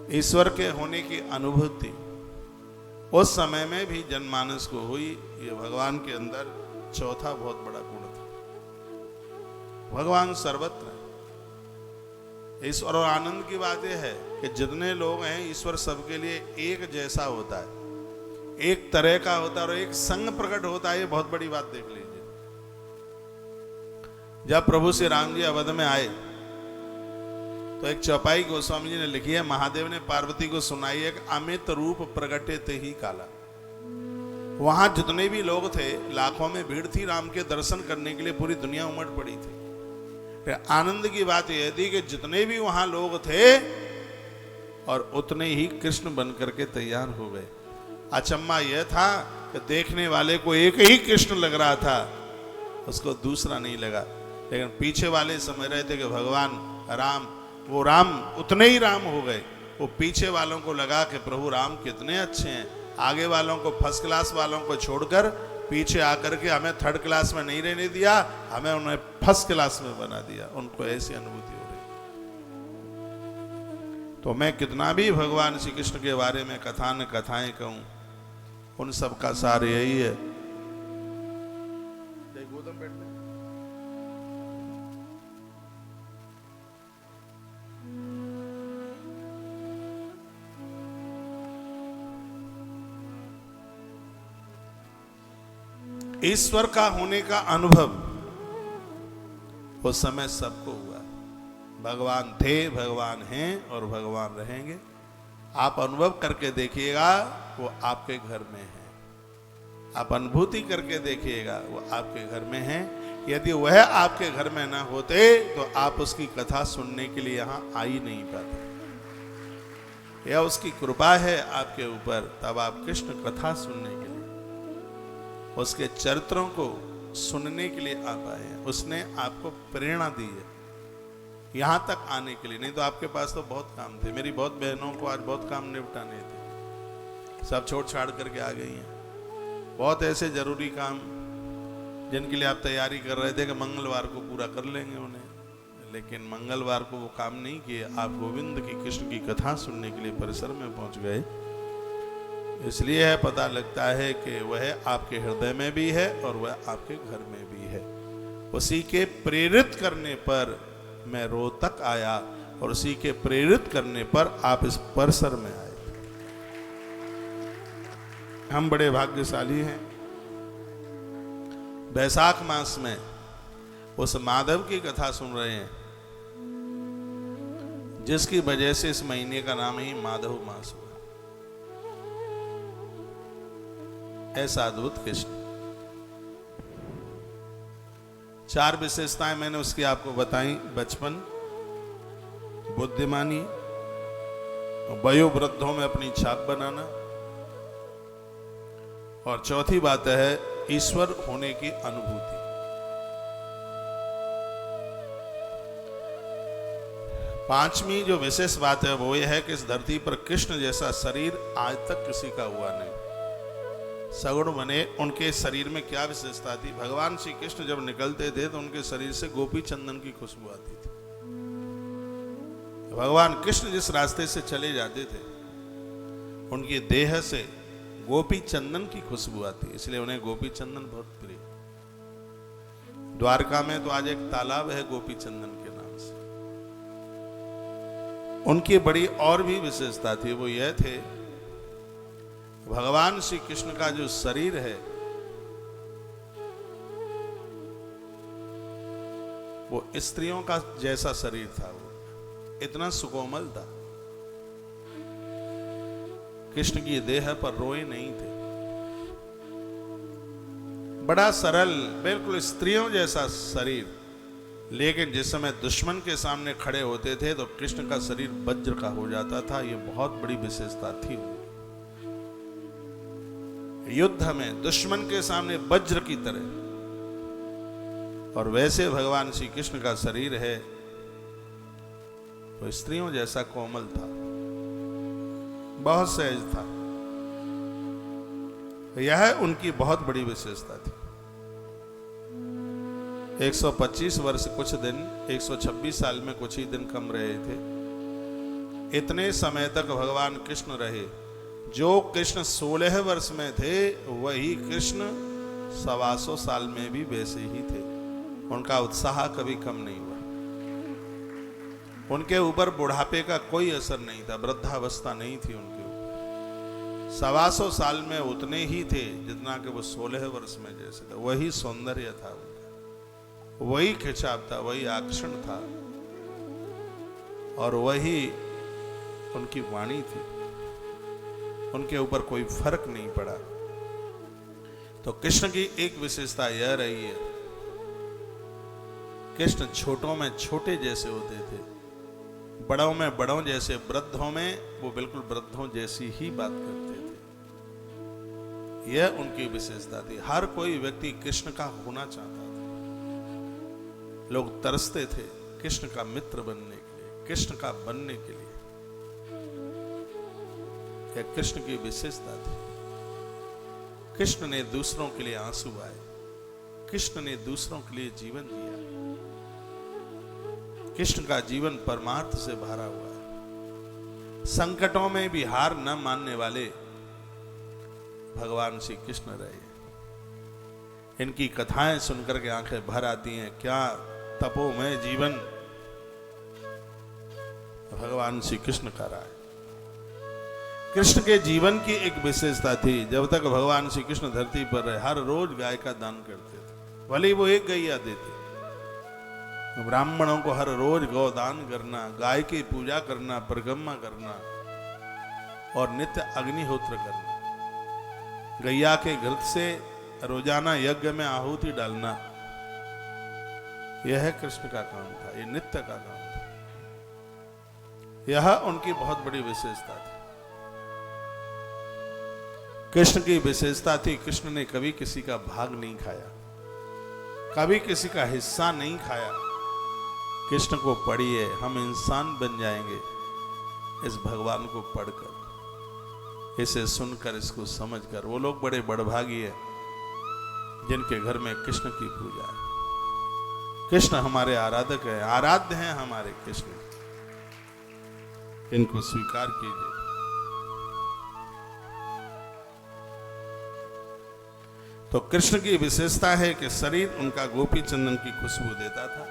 ईश्वर के होने की अनुभूति उस समय में भी जनमानस को हुई। ये भगवान के अंदर चौथा बहुत बड़ा गुण था। भगवान सर्वत्र है। ईश्वर और आनंद की बात यह है कि जितने लोग हैं ईश्वर सबके लिए एक जैसा होता है, एक तरह का होता है और एक संग प्रकट होता है। ये बहुत बड़ी बात देख लीजिए। जब प्रभु श्री राम जी अवध में आए तो एक चौपाई गोस्वामी जी ने लिखी है, महादेव ने पार्वती को सुनाई है कि अमित रूप प्रगटे ते ही काला। वहां जितने भी लोग थे, लाखों में भीड़ थी राम के दर्शन करने के लिए, पूरी दुनिया उमड़ पड़ी थी। आनंद की बात यह थी कि जितने भी वहां लोग थे और उतने ही कृष्ण बन करके तैयार हो गए। अचम्मा यह था कि देखने वाले को एक ही कृष्ण लग रहा था, उसको दूसरा नहीं लगा। लेकिन पीछे वाले समझ रहे थे कि भगवान राम, वो राम उतने ही राम हो गए। वो पीछे वालों को लगा कि प्रभु राम कितने अच्छे हैं। आगे वालों को, फर्स्ट क्लास वालों को छोड़कर पीछे आकर के हमें थर्ड क्लास में नहीं रहने दिया, हमें उन्हें फर्स्ट क्लास में बना दिया। उनको ऐसी अनुभूति हो रही। तो मैं कितना भी भगवान श्री कृष्ण के बारे में कथा न कथाएं कहूं, उन सब का सार यही है। ईश्वर का होने का अनुभव उस समय सबको हुआ। भगवान थे, भगवान हैं और भगवान रहेंगे। आप अनुभव करके देखिएगा, वो आपके घर में है। आप अनुभूति करके देखिएगा, वो आपके घर में है। यदि वह आपके घर में ना होते तो आप उसकी कथा सुनने के लिए यहां आ ही नहीं पाते। यह उसकी कृपा है आपके ऊपर, तब आप कृष्ण कथा सुनने के लिए, उसके चरित्रों को सुनने के लिए आ पाए हैं। उसने आपको प्रेरणा दी है यहां तक आने के लिए। नहीं तो आपके पास तो बहुत काम थे। मेरी बहुत बहनों को आज बहुत काम निपटाने थे, सब छोड़ छाड़ करके आ गई हैं। बहुत ऐसे जरूरी काम जिनके लिए आप तैयारी कर रहे थे कि मंगलवार को पूरा कर लेंगे उन्हें, लेकिन मंगलवार को वो काम नहीं किए। आप गोविंद की, कृष्ण की कथा सुनने के लिए परिसर में पहुंच गए। इसलिए है पता लगता है कि वह आपके हृदय में भी है और वह आपके घर में भी है। उसी के प्रेरित करने पर मैं रोहतक आया और उसी के प्रेरित करने पर आप इस परिसर में आए। हम बड़े भाग्यशाली हैं। बैसाख मास में उस माधव की कथा सुन रहे हैं जिसकी वजह से इस महीने का नाम ही माधव मास हुआ। ऐसा अद्भुत कृष्ण। 4 विशेषताएं मैंने उसकी आपको बताई। बचपन, बुद्धिमानी, वयोवृद्धों में अपनी छाप बनाना, और चौथी बात है ईश्वर होने की अनुभूति। पांचवी जो विशेष बात है वो यह है कि इस धरती पर कृष्ण जैसा शरीर आज तक किसी का हुआ नहीं। सगुण बने, उनके शरीर में क्या विशेषता थी? भगवान श्री कृष्ण जब निकलते थे तो उनके शरीर से गोपी चंदन की खुशबू आती थी। भगवान कृष्ण जिस रास्ते से चले जाते थे उनकी देह से गोपी चंदन की खुशबू आती, इसलिए उन्हें गोपी चंदन बहुत प्रिय। द्वारका में तो आज एक तालाब है गोपी चंदन के नाम से। उनकी बड़ी और भी विशेषता थी, वो यह थे भगवान श्री कृष्ण का जो शरीर है वो स्त्रियों का जैसा शरीर था। वो इतना सुकोमल था। कृष्ण की देह पर रोए नहीं थे। बड़ा सरल, बिल्कुल स्त्रियों जैसा शरीर। लेकिन जिस समय दुश्मन के सामने खड़े होते थे तो कृष्ण का शरीर वज्र का हो जाता था। यह बहुत बड़ी विशेषता थी। युद्ध में दुश्मन के सामने वज्र की तरह, और वैसे भगवान श्री कृष्ण का शरीर है तो स्त्रियों जैसा कोमल था, बहुत सहज था। यह उनकी बहुत बड़ी विशेषता थी। 125 वर्ष कुछ दिन, 126 साल में कुछ ही दिन कम रहे थे। इतने समय तक भगवान कृष्ण रहे। जो कृष्ण 16 वर्ष में थे वही कृष्ण 125 साल में भी वैसे ही थे। उनका उत्साह कभी कम नहीं हुआ। उनके ऊपर बुढ़ापे का कोई असर नहीं था, वृद्धावस्था नहीं थी उनके ऊपर। 125 साल में उतने ही थे जितना कि वो 16 वर्ष में जैसे थे। वही सौंदर्य था उनका, वही खिंचाव था, वही आकर्षण था और वही उनकी वाणी थी। उनके ऊपर कोई फर्क नहीं पड़ा। तो कृष्ण की एक विशेषता यह रही है, कृष्ण छोटों में छोटे जैसे होते थे, बड़ों में बड़ों जैसे, वृद्धों में वो बिल्कुल वृद्धों जैसी ही बात करते थे। यह उनकी विशेषता थी। हर कोई व्यक्ति कृष्ण का होना चाहता था। लोग तरसते थे कृष्ण का मित्र बनने के लिए, कृष्ण का बनने के लिए। यह कृष्ण की विशेषता थी। कृष्ण ने दूसरों के लिए आंसू आए, कृष्ण ने दूसरों के लिए जीवन दिया। कृष्ण का जीवन परमार्थ से भरा हुआ है। संकटों में भी हार न मानने वाले भगवान श्री कृष्ण रहे। इनकी कथाएं सुनकर के आंखें भर आती हैं। क्या तपोमय जीवन भगवान श्री कृष्ण का रहा है। कृष्ण के जीवन की एक विशेषता थी, जब तक भगवान श्री कृष्ण धरती पर रहे हर रोज गाय का दान करते थे। भले वो एक गैया देते, ब्राह्मणों को हर रोज गौदान करना, गाय की पूजा करना, परिक्रमा करना और नित्य अग्निहोत्र करना, गैया के घृत से रोजाना यज्ञ में आहुति डालना, यह कृष्ण का काम था, यह नित्य का काम था। यह उनकी बहुत बड़ी विशेषता थी। कृष्ण की विशेषता थी, कृष्ण ने कभी किसी का भाग नहीं खाया, कभी किसी का हिस्सा नहीं खाया। कृष्ण को पढ़िए, हम इंसान बन जाएंगे इस भगवान को पढ़कर, इसे सुनकर, इसको समझकर। वो लोग बड़े बड़भागी है जिनके घर में कृष्ण की पूजा है। कृष्ण हमारे आराधक है, आराध्य हैं हमारे कृष्ण, इनको स्वीकार कीजिए। तो कृष्ण की विशेषता है कि शरीर उनका गोपी चंदन की खुशबू देता था।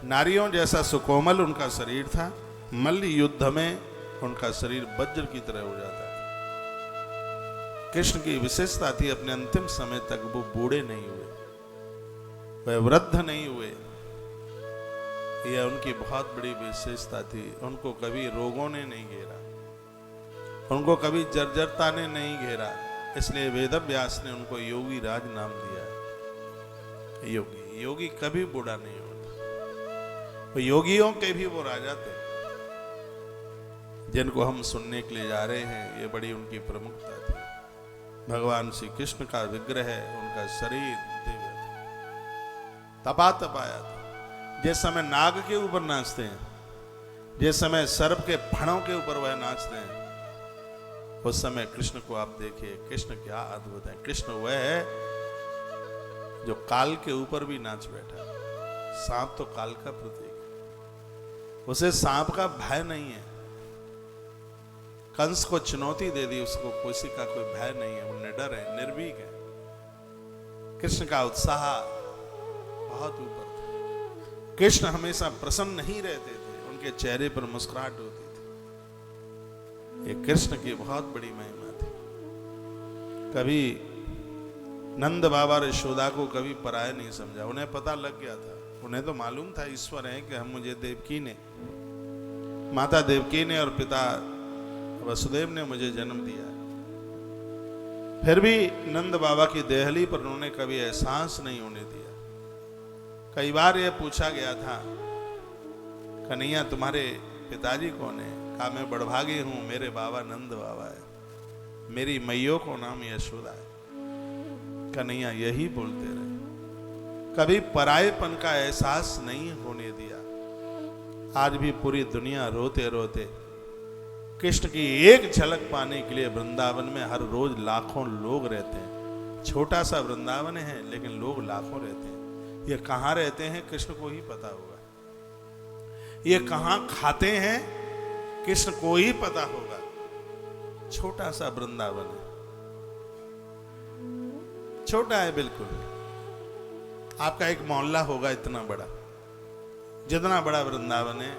नारियों जैसा सुकोमल उनका शरीर था। मल्ल युद्ध में उनका शरीर वज्र की तरह हो जाता था। कृष्ण की विशेषता थी, अपने अंतिम समय तक वो बूढ़े नहीं हुए, वह वृद्ध नहीं हुए। यह उनकी बहुत बड़ी विशेषता थी। उनको कभी रोगों ने नहीं घेरा, उनको कभी जर्जरता ने नहीं घेरा। इसलिए वेदव्यास ने उनको योगी राज नाम दिया। योगी, योगी कभी बूढ़ा नहीं होता। तो योगियों के भी वो राजा थे जिनको हम सुनने के लिए जा रहे हैं। ये बड़ी उनकी प्रमुखता थी। भगवान श्री कृष्ण का विग्रह है, उनका शरीर दिव्य था, तपाया था। जिस समय नाग के ऊपर नाचते हैं, जिस समय सर्प के फणों के ऊपर वह नाचते हैं, उस समय कृष्ण को आप देखिए। कृष्ण क्या अद्भुत है। कृष्ण वह है जो काल के ऊपर भी नाच बैठा। सांप तो काल का प्रतीक है, उसे सांप का भय नहीं है। कंस को चुनौती दे दी, उसको किसी का कोई भय नहीं है, वो निडर है, निर्भीक है। कृष्ण का उत्साह बहुत ऊपर था। कृष्ण हमेशा प्रसन्न नहीं रहते थे, उनके चेहरे पर मुस्कुराहट होती थी। ये कृष्ण की बहुत बड़ी महिमा थी। कभी नंद बाबा और यशोदा को कभी पराया नहीं समझा। उन्हें पता लग गया था, उन्हें तो मालूम था ईश्वर है कि हम मुझे देवकी ने, माता देवकी ने और पिता वसुदेव ने मुझे जन्म दिया। फिर भी नंद बाबा की देहली पर उन्होंने कभी एहसास नहीं होने दिया। कई बार यह पूछा गया था, कन्हैया तुम्हारे पिताजी कौन है? कहा मैं बड़भागी हूं, मेरे बाबा नंद बाबा है, मेरी मैयों को नाम यशोदा है। कन्हैया यही बोलते रहे, कभी परायेपन का एहसास नहीं होने दिया। आज भी पूरी दुनिया रोते रोते कृष्ण की एक झलक पाने के लिए वृंदावन में हर रोज लाखों लोग रहते हैं। छोटा सा वृंदावन है लेकिन लोग लाखों रहते हैं। ये कहां रहते हैं कृष्ण को ही पता होगा। ये कहां खाते हैं कृष्ण को ही पता होगा। छोटा सा वृंदावन है, छोटा है बिल्कुल। आपका एक मोहल्ला होगा इतना बड़ा, जितना बड़ा वृंदावन है,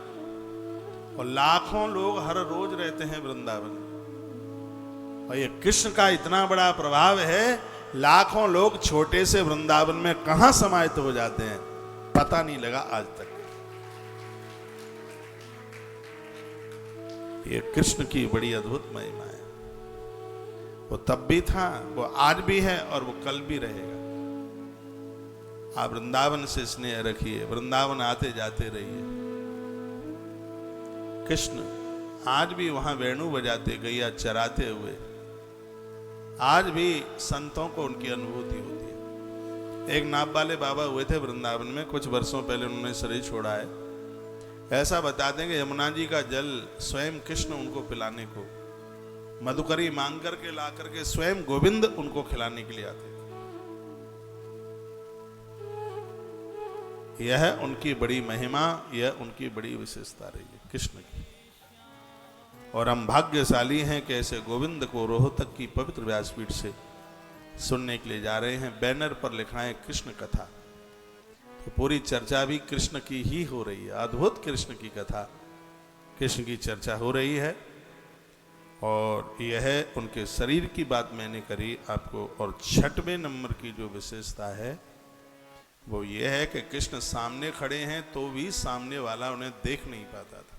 और लाखों लोग हर रोज रहते हैं वृंदावन में। और ये कृष्ण का इतना बड़ा प्रभाव है, लाखों लोग छोटे से वृंदावन में कहां समाहित हो जाते हैं, पता नहीं लगा आज तक। ये कृष्ण की बड़ी अद्भुत महिमा है। वो तब भी था, वो आज भी है, और वो कल भी रहेगा। आप वृंदावन से स्नेह रखिए, वृंदावन आते जाते रहिए। कृष्ण आज भी वहां वेणु बजाते, गैया चराते हुए, आज भी संतों को उनकी अनुभूति होती है। एक नाभ वाले बाबा हुए थे वृंदावन में, कुछ वर्षों पहले उन्होंने शरीर छोड़ा है। ऐसा बताते हैं कि यमुना जी का जल स्वयं कृष्ण उनको पिलाने को, मधुकरी मांग करके ला करके स्वयं गोविंद उनको खिलाने के लिए आते थे। यह उनकी बड़ी महिमा, यह उनकी बड़ी विशेषता रही है कृष्ण की। और हम भाग्यशाली हैं कि ऐसे गोविंद को रोहतक की पवित्र व्यासपीठ से सुनने के लिए जा रहे हैं। बैनर पर लिखा है कृष्ण कथा, तो पूरी चर्चा भी कृष्ण की ही हो रही है। अद्भुत कृष्ण की कथा, कृष्ण की चर्चा हो रही है। और यह उनके शरीर की बात मैंने करी आपको। और 6वें नंबर की जो विशेषता है वो ये है कि कृष्ण सामने खड़े हैं तो भी सामने वाला उन्हें देख नहीं पाता था।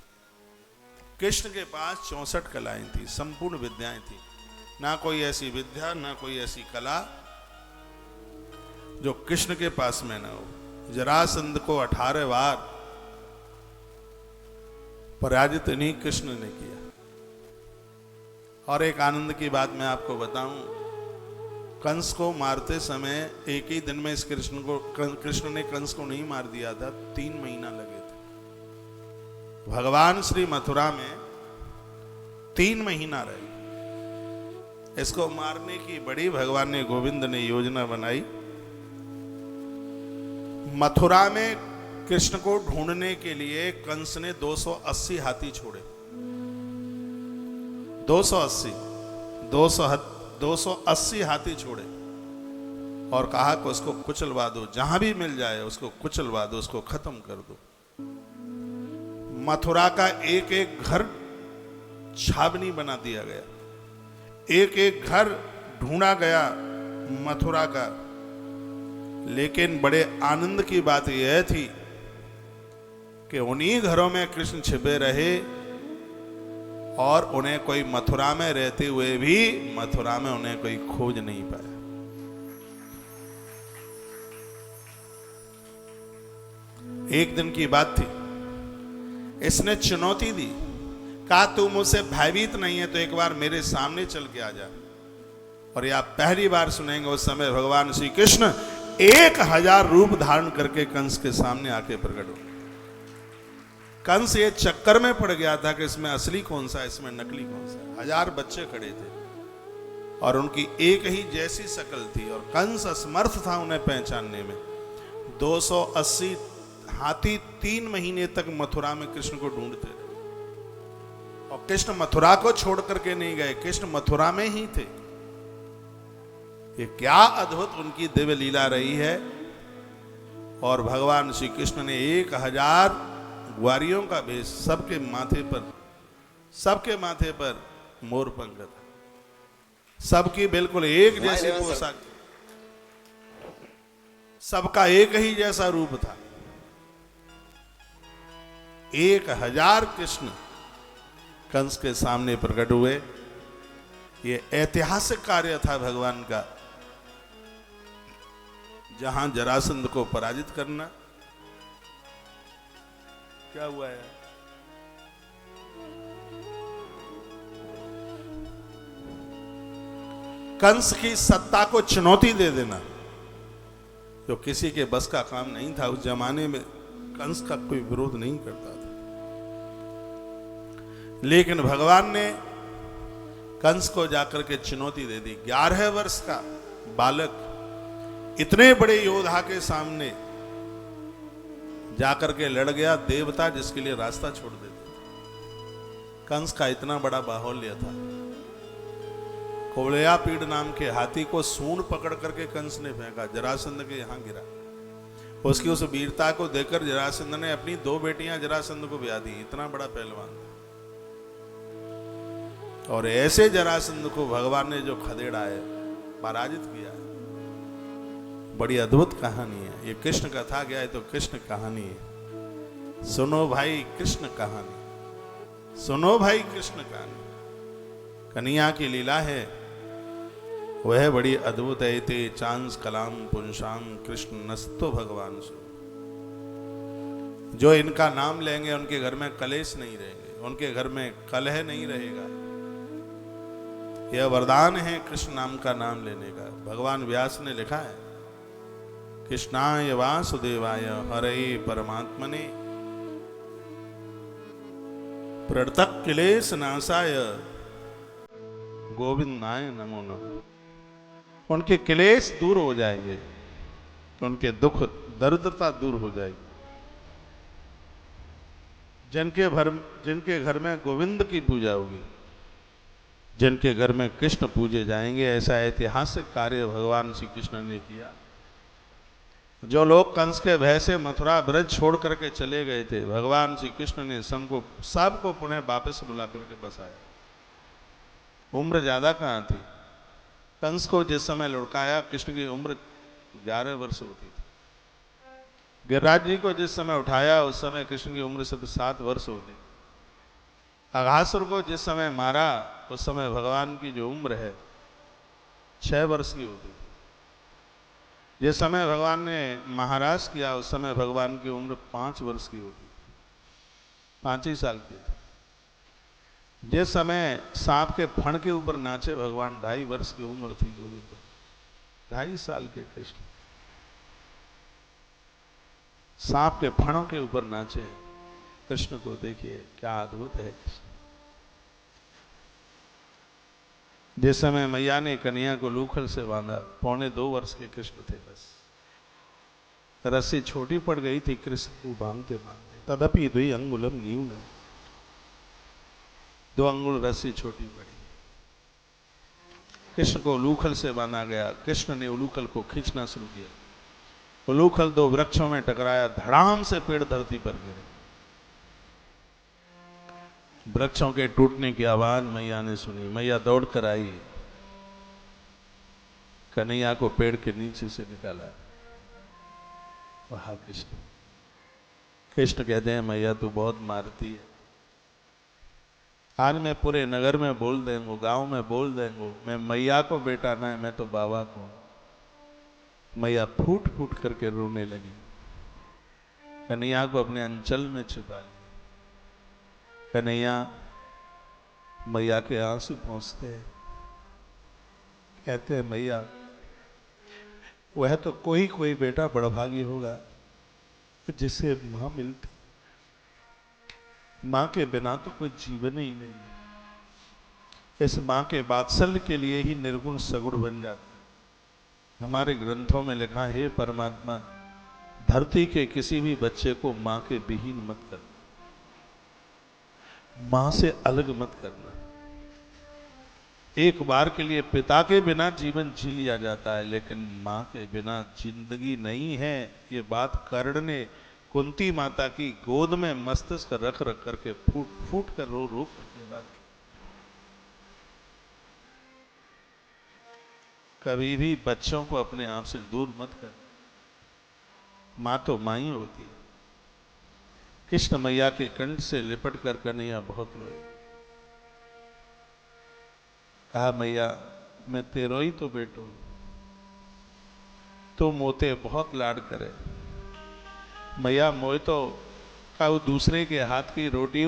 कृष्ण के पास 64 कलाएं थी, संपूर्ण विद्याएं थी। ना कोई ऐसी विद्या, ना कोई ऐसी कला जो कृष्ण के पास में ना हो। जरासंध को 18 बार पराजित नहीं कृष्ण ने किया। और एक आनंद की बात मैं आपको बताऊं, कंस को मारते समय एक ही दिन में इस कृष्ण ने कंस को नहीं मार दिया था, 3 महीना लगे थे। भगवान श्री मथुरा में 3 महीना रहे। इसको मारने की बड़ी भगवान ने, गोविंद ने योजना बनाई। मथुरा में कृष्ण को ढूंढने के लिए कंस ने 280 हाथी छोड़े। 280 हाथी छोड़े और कहा कि उसको कुचलवा दो, जहां भी मिल जाए उसको कुचलवा दो, उसको खत्म कर दो। मथुरा का एक एक घर छावनी बना दिया गया, एक एक घर ढूंढा गया मथुरा का। लेकिन बड़े आनंद की बात यह थी कि उन्हीं घरों में कृष्ण छिपे रहे और उन्हें कोई मथुरा में रहते हुए भी मथुरा में उन्हें कोई खोज नहीं पाया। एक दिन की बात थी, इसने चुनौती दी, कहा तू मुझसे भयभीत नहीं है तो एक बार मेरे सामने चल के आ जा। और ये आप पहली बार सुनेंगे, उस समय भगवान श्री कृष्ण 1000 रूप धारण करके कंस के सामने आके प्रकट हो। कंस ये चक्कर में पड़ गया था कि इसमें असली कौन सा है, इसमें नकली कौन सा है। 1000 बच्चे खड़े थे और उनकी एक ही जैसी शक्ल थी और कंस असमर्थ था उन्हें पहचानने में। 280 हाथी 3 महीने तक मथुरा में कृष्ण को ढूंढते रहे और कृष्ण मथुरा को छोड़ करके नहीं गए, कृष्ण मथुरा में ही थे। ये क्या अद्भुत उनकी दिव्य लीला रही है। और भगवान श्री कृष्ण ने 1000 ग्वारियों का भेष, सबके माथे पर मोर पंख था, सबकी बिल्कुल एक जैसी पोशाक, सबका एक ही जैसा रूप था। 1000 कृष्ण कंस के सामने प्रकट हुए। ये ऐतिहासिक कार्य था भगवान का, जहां जरासंध को पराजित करना। क्या हुआ है? कंस की सत्ता को चुनौती दे देना जो किसी के बस का काम नहीं था। उस जमाने में कंस का कोई विरोध नहीं करता था, लेकिन भगवान ने कंस को जाकर के चुनौती दे दी। 11 वर्ष का बालक इतने बड़े योद्धा के सामने जाकर के लड़ गया, देवता जिसके लिए रास्ता छोड़ देते। कंस का इतना बड़ा बाहुल्य था। कुवलयापीड़ नाम के हाथी को सूंड पकड़ करके कंस ने फेंका, जरासंध के यहां गिरा। उसकी उस वीरता को देखकर जरासंध ने अपनी 2 बेटियां जरासंध को ब्याह दी। इतना बड़ा पहलवान था। और ऐसे जरासंध को भगवान ने जो खदेड़ा है, पराजित किया है। बड़ी अद्भुत कहानी है ये। कृष्ण कथा गया है तो कृष्ण कहानी है। सुनो भाई कृष्ण कहानी, सुनो भाई कृष्ण कहानी। कन्हैया की लीला है वह बड़ी अद्भुत है। ते चांस कलाम पुंसाम कृष्ण नस्तो भगवान सु। जो इनका नाम लेंगे उनके घर में कलेश नहीं रहेंगे, उनके घर में कलह नहीं रहेगा। यह वरदान है कृष्ण नाम का नाम लेने का। भगवान व्यास ने लिखा है, कृष्णाय वासुदेवाय हरे परमात्मने प्रतक क्लेश नाशाय गोविंदाय नमो नमः। उनके क्लेश दूर हो जाएंगे, उनके दुख दरिद्रता दूर हो जाएगी। जिनके घर में गोविंद की पूजा होगी, जिनके घर में कृष्ण पूजे जाएंगे, ऐसा ऐतिहासिक कार्य भगवान श्री कृष्ण ने किया। जो लोग कंस के भय से मथुरा ब्रज छोड़ करके चले गए थे, भगवान श्री कृष्ण ने सबको पुनः वापस बुला करके बसाया। उम्र ज्यादा कहाँ थी। कंस को जिस समय लुढ़काया, कृष्ण की उम्र 11 वर्ष होती थी। गिरिराज जी को जिस समय उठाया, उस समय कृष्ण की उम्र सिर्फ 7 वर्ष होती। अघासुर को जिस समय मारा, उस समय भगवान की जो उम्र है 6 वर्ष की होती थी। जिस समय भगवान ने महाराज किया, उस समय भगवान की उम्र 5 वर्ष की होती, 5 ही साल की थी। जिस समय सांप के फण के ऊपर नाचे भगवान, 2.5 वर्ष की उम्र थी। 2.5 साल के कृष्ण सांप के फणों के ऊपर नाचे। कृष्ण को देखिए क्या अद्भुत है। जिस समय मैया ने कन्हैया को लूखल से बांधा, 2.25 वर्ष के कृष्ण थे। बस रस्सी छोटी पड़ गई थी कृष्ण को बांधते बांधते। तदपि 2 अंगुलम न्यूनम, 2 अंगुल रस्सी छोटी पड़ी। कृष्ण को उलूखल से बांधा गया। कृष्ण ने उलूखल को खींचना शुरू किया। उलूखल 2 वृक्षों में टकराया, धड़ाम से पेड़ धरती पर गिरे। वृक्षों के टूटने की आवाज मैया ने सुनी। मैया दौड़ कर आई, कन्हैया को पेड़ के नीचे से निकाला। वहा कृष्ण कृष्ण कहते हैं, मैया तू बहुत मारती है। आज मैं पूरे नगर में बोल देंगो, गांव में बोल देंगो, मैं मैया को बेटा ना है, मैं तो बाबा को। मैया फूट फूट करके रोने लगी। कन्हैया को अपने अंचल में छुपा लिया। कन्हैया मैया के आंसू पहुंचते हैं। कहते हैं, मैया वह तो कोई कोई बेटा बड़भागी होगा जिसे मां मिलती। मां के बिना तो कोई जीवन ही नहीं। इस मां के वात्सल्य के लिए ही निर्गुण सगुण बन जाता। हमारे ग्रंथों में लिखा है, हे परमात्मा, धरती के किसी भी बच्चे को मां के विहीन मत करना, मां से अलग मत करना। एक बार के लिए पिता के बिना जीवन जी लिया जाता है, लेकिन मां के बिना जिंदगी नहीं है। ये बात कर्ण ने कुंती माता की गोद में मस्तिष्क रख रख करके फूट फूट कर रो रो करके बात की। कभी भी बच्चों को अपने आप से दूर मत कर। मां तो मां ही होती है। कृष्ण मैया के कंठ से लिपट कर कन्हैया बहुत रोए। कहा, मैया मैं तेरो ही तो बेटो, तो मोते बहुत लाड करे। मैया मोए तो का दूसरे के हाथ की रोटी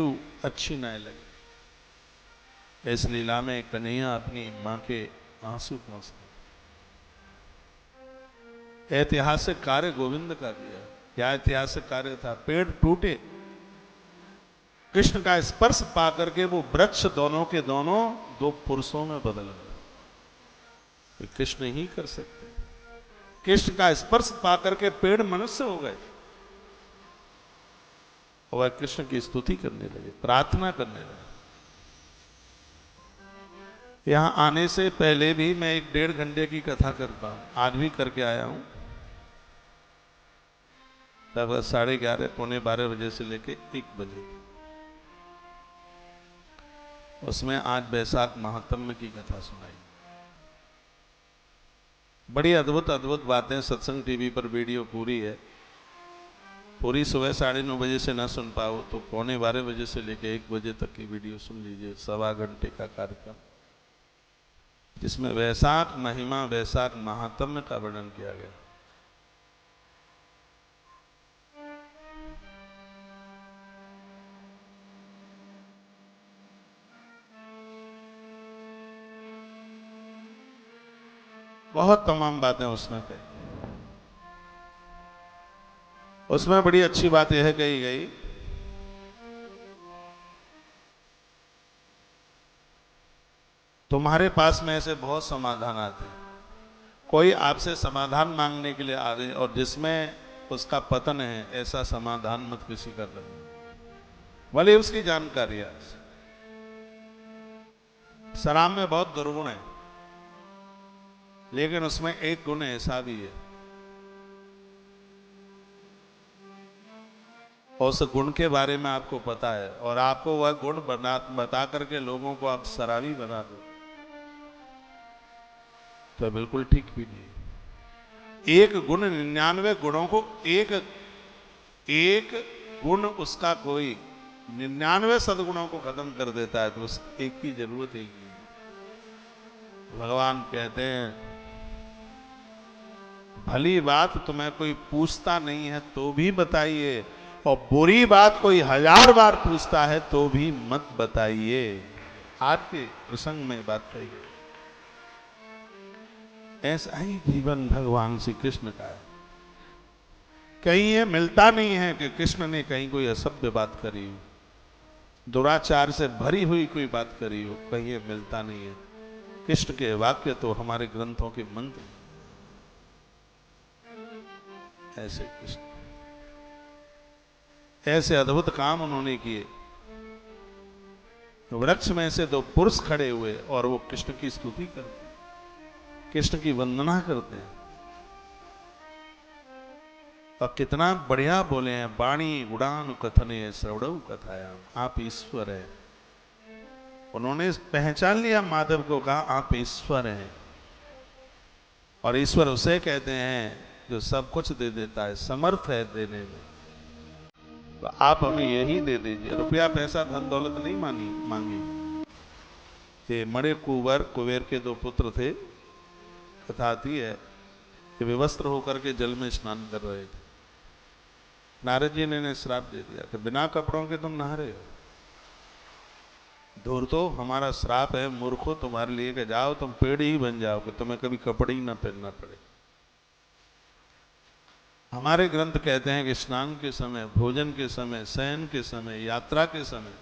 अच्छी ना लगे। इस लीला में कन्हैया अपनी मां के आंसू पहुंचते। ऐतिहासिक कार्य गोविंद का किया। क्या ऐतिहासिक कार्य था। पेड़ टूटे, कृष्ण का स्पर्श पा करके वो वृक्ष दोनों के दोनों 2 पुरुषों में बदल गए। कृष्ण ही कर सकते। कृष्ण का स्पर्श पा करके पेड़ मनुष्य हो गए। वह कृष्ण की स्तुति करने लगे, प्रार्थना करने लगे। यहाँ आने से पहले भी मैं 1-1.5 घंटे की कथा करता हूँ, आज भी करके आया हूँ। लगभग 11:30 पौने 12 बजे से लेके 1 बजे। उसमें आज वैशाख महात्म्य की कथा सुनाई। बड़ी अद्भुत अद्भुत बातें सत्संग टीवी पर वीडियो पूरी है। पूरी सुबह 9:30 बजे से ना सुन पाओ तो पौने 12 बजे से लेके 1 बजे तक की वीडियो सुन लीजिए। 1.25 घंटे का कार्यक्रम, जिसमें वैशाख महिमा, वैशाख महात्म्य का वर्णन किया गया। बहुत तमाम बातें उसमें कही। उसमें बड़ी अच्छी बात यह कही गई, तुम्हारे पास में ऐसे बहुत समाधान आते हैं, कोई आपसे समाधान मांगने के लिए आ गए और जिसमें उसका पतन है, ऐसा समाधान मत किसी का करना। भले उसकी जानकारी है। शराब में बहुत दुर्गुण है, लेकिन उसमें एक गुण ऐसा भी है, और उस गुण के बारे में आपको पता है और आपको वह गुण बता करके लोगों को आप शराबी बना दो तो बिल्कुल ठीक भी नहीं। एक गुण 99 गुणों को एक गुण उसका कोई 99 सदगुणों को खत्म कर देता है, तो उस एक की जरूरत है। भगवान कहते हैं, भली बात तुम्हें कोई पूछता नहीं है तो भी बताइए, और बुरी बात कोई 1000 बार पूछता है तो भी मत बताइए। आज के प्रसंग में बात कही। ऐसा ही जीवन भगवान श्री कृष्ण का है। कहीं ये मिलता नहीं है कि कृष्ण ने कहीं कोई असभ्य बात करी हो, दुराचार से भरी हुई कोई बात करी हो, कहीं ये मिलता नहीं है। कृष्ण के वाक्य तो हमारे ग्रंथों के मंत्र। ऐसे कृष्ण, ऐसे अद्भुत काम उन्होंने किए। वृक्ष में से 2 पुरुष खड़े हुए और वो कृष्ण की स्तुति करते, कृष्ण की वंदना करते हैं। और कितना बढ़िया बोले हैं, वाणी उड़ान कथने श्रवणौ कथायाम, आप ईश्वर है। उन्होंने पहचान लिया माधव को, कहा आप ईश्वर हैं। और ईश्वर उसे कहते हैं जो सब कुछ दे देता है, समर्थ है देने में। तो आप हमें यही दे दीजिए। रुपया पैसा धन दौलत नहीं मांगी। ये मणि कुबेर के 2 पुत्र थे। कथा आती है कि विवस्त्र होकर के जल में स्नान कर रहे थे। नारद जी ने श्राप दे दिया कि बिना कपड़ों के तुम नहा रहे हो। दूर तो हमारा श्राप है मूर्खो तुम्हारे लिए कि जाओ तुम पेड़ ही बन जाओ, कि तुम्हें कभी कपड़े ही ना पहनना पड़े। हमारे ग्रंथ कहते हैं कि स्नान के समय, भोजन के समय, शयन के समय, यात्रा के समय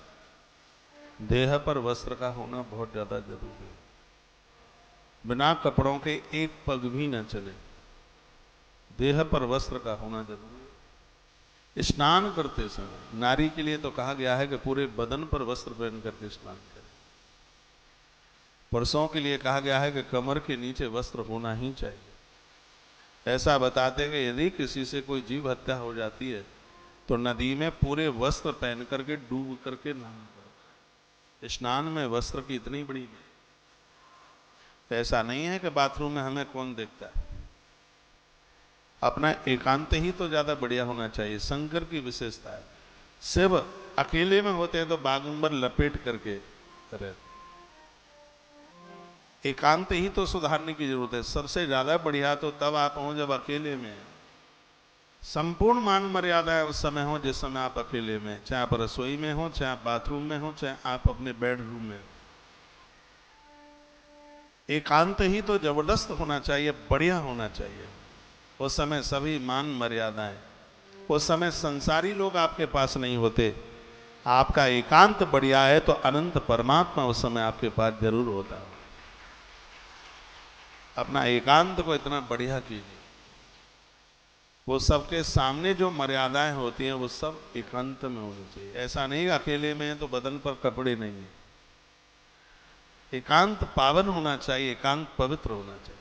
देह पर वस्त्र का होना बहुत ज्यादा जरूरी है। बिना कपड़ों के एक पग भी न चले, देह पर वस्त्र का होना जरूरी है। स्नान करते समय नारी के लिए तो कहा गया है कि पूरे बदन पर वस्त्र पहन करके स्नान करें। पुरुषों के लिए कहा गया है कि कमर के नीचे वस्त्र होना ही चाहिए। ऐसा बताते हैं कि यदि किसी से कोई जीव हत्या हो जाती है तो नदी में पूरे वस्त्र पहन करके डूब करके नहाना पड़ता। स्नान में वस्त्र की इतनी बड़ी, ऐसा नहीं है कि बाथरूम में हमें कौन देखता है। अपना एकांत ही तो ज्यादा बढ़िया होना चाहिए। शंकर की विशेषता है, शिव अकेले में होते हैं तो बागंबर लपेट करके रहते। एकांत ही तो सुधारने की जरूरत है। सबसे ज्यादा बढ़िया तो तब आप हो जब अकेले में। संपूर्ण मान मर्यादा उस समय हो जिस समय आप अकेले में, चाहे आप रसोई में हो, चाहे आप बाथरूम में हो, चाहे आप अपने बेडरूम में हो। एकांत ही तो जबरदस्त होना चाहिए, बढ़िया होना चाहिए। उस समय सभी मान मर्यादाएं, उस समय संसारी लोग आपके पास नहीं होते। आपका एकांत बढ़िया है तो अनंत परमात्मा उस समय आपके पास जरूर होता है। अपना एकांत को इतना बढ़िया कीजिए। वो सबके सामने जो मर्यादाएं होती हैं वो सब एकांत में होनी चाहिए। ऐसा नहीं अकेले में है तो बदन पर कपड़े नहीं है। एकांत पावन होना चाहिए, एकांत पवित्र होना चाहिए।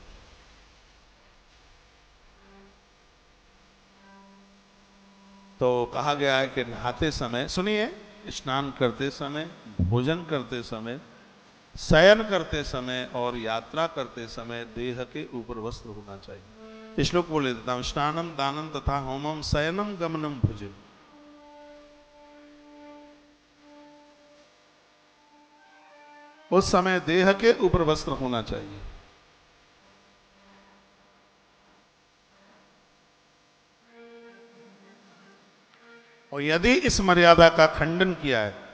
तो कहा गया है कि नहाते समय, सुनिए, स्नान करते समय, भोजन करते समय, शयन करते समय और यात्रा करते समय देह के ऊपर वस्त्र होना चाहिए। श्लोक बोले देता हूं, स्नानम दानम तथा होमम शयनम गमनम भुजन। उस समय देह के ऊपर वस्त्र होना चाहिए। और यदि इस मर्यादा का खंडन किया है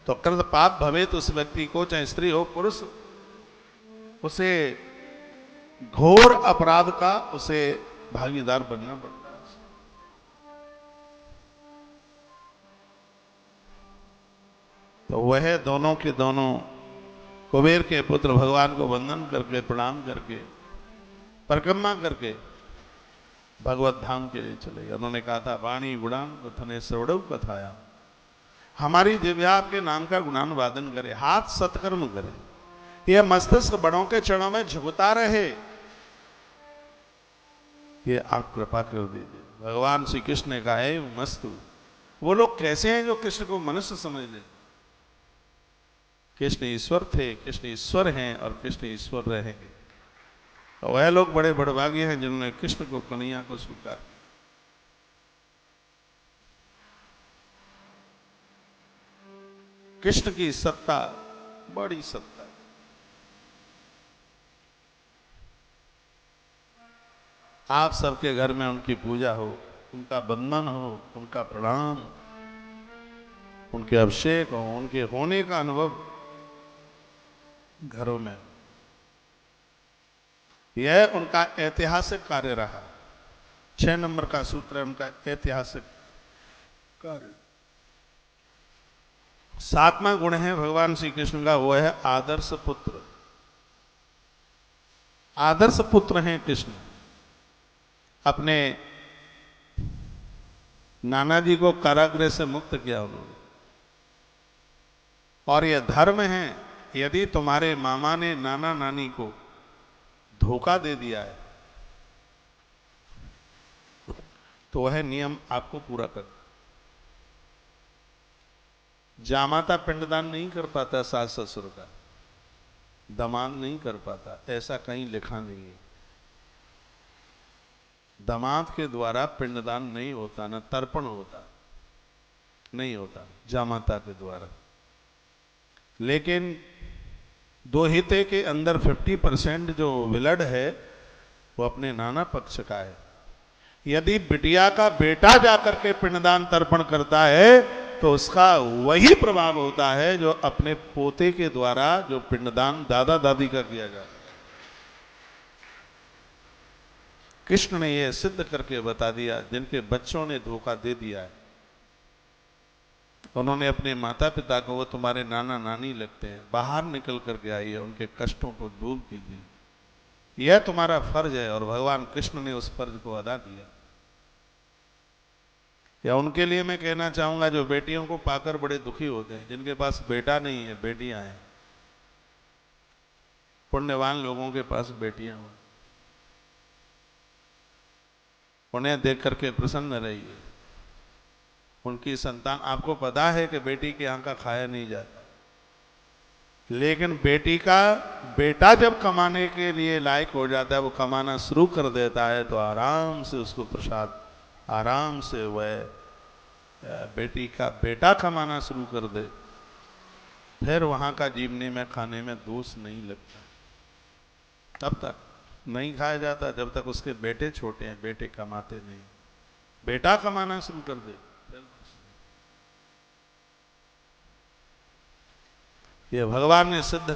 तो कृत पाप भवे, तो उस व्यक्ति को, चाहे स्त्री हो पुरुष, उसे घोर अपराध का उसे भागीदार बनना पड़ता है। तो वह दोनों के दोनों कुबेर के पुत्र भगवान को वंदन करके, प्रणाम करके, परिक्रमा करके भगवत धाम के लिए चले गए। उन्होंने कहा था, वाणी गुणान कथने श्रवणव कथाया, हमारी जिह्वा आपके नाम का गुणान वादन करे, हाथ सत्कर्म करे, यह मस्तिष्क बड़ों के चरणों में झुकता रहे, ये आप कृपा कर दीजिए। भगवान श्री कृष्ण ने कहा है, मस्तु, वो लोग कैसे हैं जो कृष्ण को मनुष्य समझ ले? कृष्ण ईश्वर थे, कृष्ण ईश्वर हैं और कृष्ण ईश्वर रहेंगे। और वह लोग बड़े बड़भागी हैं जिन्होंने कृष्ण को, कन्हैया को स्वीकार किया। कृष्ण की सत्ता बड़ी सत्ता है। आप सबके घर में उनकी पूजा हो, उनका वंदन हो, उनका प्रणाम, उनके अभिषेक हो, उनके होने का अनुभव घरों में। यह उनका ऐतिहासिक कार्य रहा। 6 नंबर का सूत्र है उनका ऐतिहासिक कार्य। 7वां गुण है भगवान श्री कृष्ण का, वो है आदर्श पुत्र। आदर्श पुत्र हैं कृष्ण। अपने नाना जी को कारागृह से मुक्त किया उन्होंने। और यह धर्म है, यदि तुम्हारे मामा ने नाना नानी को धोखा दे दिया है तो वह नियम आपको पूरा करना। जामाता पिंडदान नहीं कर पाता सास ससुर का, दामाद नहीं कर पाता, ऐसा कहीं लिखा नहीं है। दामाद के द्वारा पिंडदान नहीं होता, न तर्पण होता, नहीं होता जामाता के द्वारा। लेकिन दोहिते के अंदर 50% जो ब्लड है वो अपने नाना पक्ष का है। यदि बिटिया का बेटा जाकर के पिंडदान तर्पण करता है तो उसका वही प्रभाव होता है जो अपने पोते के द्वारा जो पिंडदान दादा दादी का किया जाता है। कृष्ण ने यह सिद्ध करके बता दिया, जिनके बच्चों ने धोखा दे दिया है, उन्होंने अपने माता पिता को, वो तुम्हारे नाना नानी लगते हैं, बाहर निकल करके आइए, उनके कष्टों को दूर कीजिए, यह तुम्हारा फर्ज है। और भगवान कृष्ण ने उस फर्ज को अदा किया। या उनके लिए मैं कहना चाहूंगा जो बेटियों को पाकर बड़े दुखी होते हैं, जिनके पास बेटा नहीं है, बेटियां हैं, पुण्यवान लोगों के पास बेटियां हो, उन्हें देख करके प्रसन्न रहिए। उनकी संतान, आपको पता है कि बेटी के यहाँ का खाया नहीं जाता, लेकिन बेटी का बेटा जब कमाने के लिए लायक हो जाता है, वो कमाना शुरू कर देता है, तो आराम से उसको प्रसाद, आराम से वह बेटी का बेटा कमाना शुरू कर दे, फिर वहां का जीवने में, खाने में दोष नहीं लगता। तब तक नहीं खाया जाता जब तक उसके बेटे छोटे हैं, बेटे कमाते नहीं। बेटा कमाना शुरू कर दे, ये भगवान ने सिद्ध कर